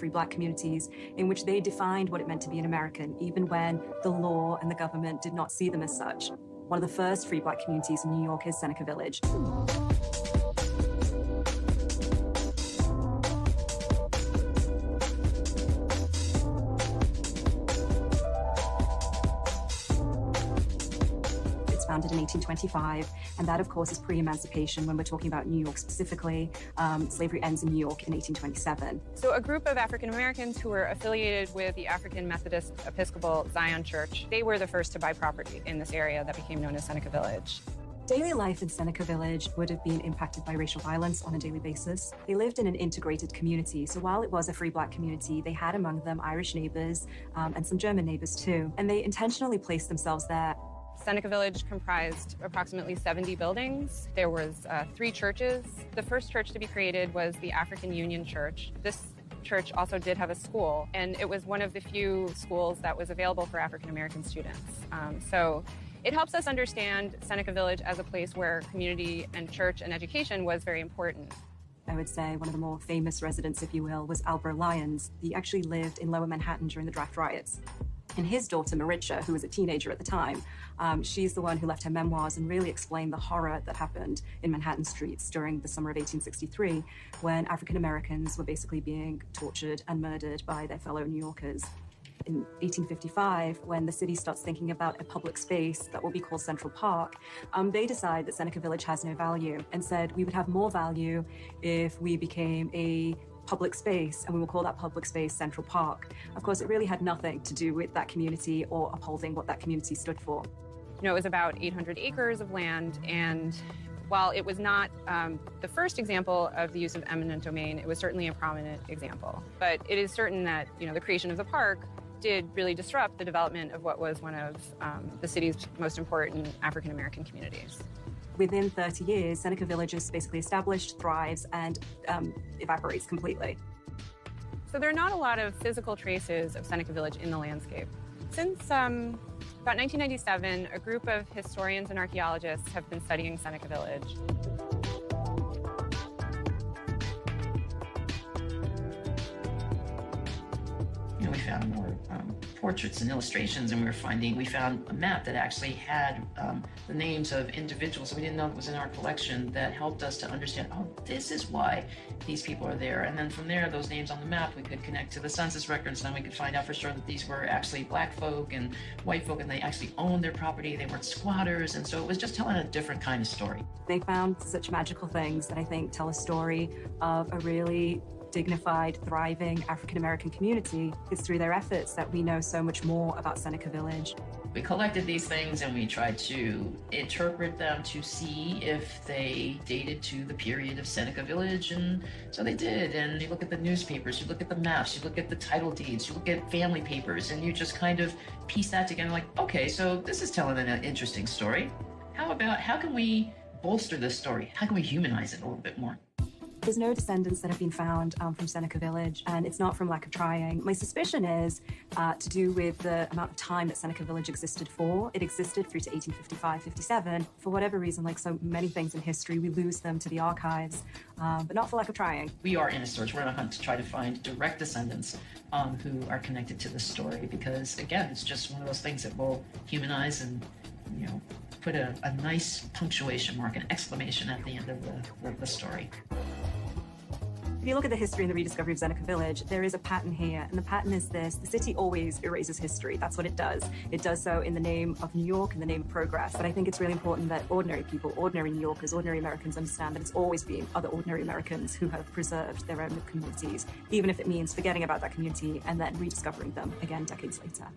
free Black communities in which they defined what it meant to be an American, even when the law and the government did not see them as such. One of the first free Black communities in New York is Seneca Village. Founded in 1825, and that, of course, is pre-emancipation when we're talking about New York specifically. Slavery ends in New York in 1827. So a group of African Americans who were affiliated with the African Methodist Episcopal Zion Church, they were the first to buy property in this area that became known as Seneca Village. Daily life in Seneca Village would have been impacted by racial violence on a daily basis. They lived in an integrated community, so while it was a free Black community, they had among them Irish neighbors and some German neighbors too, and they intentionally placed themselves there. Seneca Village comprised approximately 70 buildings. There was 3 churches. The first church to be created was the African Union Church. This church also did have a school, and it was one of the few schools that was available for African American students. So it helps us understand Seneca Village as a place where community and church and education was very important. I would say one of the more famous residents, if you will, was Albro Lyons. He actually lived in Lower Manhattan during the draft riots. And his daughter, Maritza, who was a teenager at the time, she's the one who left her memoirs and really explained the horror that happened in Manhattan streets during the summer of 1863, when African Americans were basically being tortured and murdered by their fellow New Yorkers. In 1855, when the city starts thinking about a public space that will be called Central Park, they decide that Seneca Village has no value and said we would have more value if we became a public space, and we will call that public space Central Park. Of course, it really had nothing to do with that community or upholding what that community stood for. You know, it was about 800 acres of land, and while it was not the first example of the use of eminent domain, it was certainly a prominent example. But it is certain that, you know, the creation of the park did really disrupt the development of what was one of the city's most important African American communities. Within 30 years, Seneca Village is basically established, thrives, and evaporates completely. So there are not a lot of physical traces of Seneca Village in the landscape. Since about 1997, a group of historians and archaeologists have been studying Seneca Village. You know, we found more portraits and illustrations, and we found a map that actually had the names of individuals that we didn't know was in our collection that helped us to understand, oh, this is why these people are there. And then from there, those names on the map, we could connect to the census records, and then we could find out for sure that these were actually Black folk and white folk, and they actually owned their property. They weren't squatters, and so it was just telling a different kind of story. They found such magical things that I think tell a story of a really dignified, thriving African-American community. It's through their efforts that we know so much more about Seneca Village. We collected these things and we tried to interpret them to see if they dated to the period of Seneca Village, and so they did. And you look at the newspapers, you look at the maps, you look at the title deeds, you look at family papers, and you just kind of piece that together like, okay, so this is telling an interesting story. How can we bolster this story? How can we humanize it a little bit more? There's no descendants that have been found from Seneca Village, and it's not from lack of trying. My suspicion is to do with the amount of time that Seneca Village existed for. It existed through to 1855-57. For whatever reason, like so many things in history, we lose them to the archives, but not for lack of trying. We are in a search. We're in a hunt to try to find direct descendants who are connected to this story, because, again, it's just one of those things that will humanize and, you know, put a nice punctuation mark, an exclamation at the end of the story. If you look at the history and the rediscovery of Seneca Village, there is a pattern here, and the pattern is this: the city always erases history. That's what it does. It does so in the name of New York, in the name of progress. But I think it's really important that ordinary people, ordinary New Yorkers, ordinary Americans understand that it's always been other ordinary Americans who have preserved their own communities, even if it means forgetting about that community and then rediscovering them again decades later.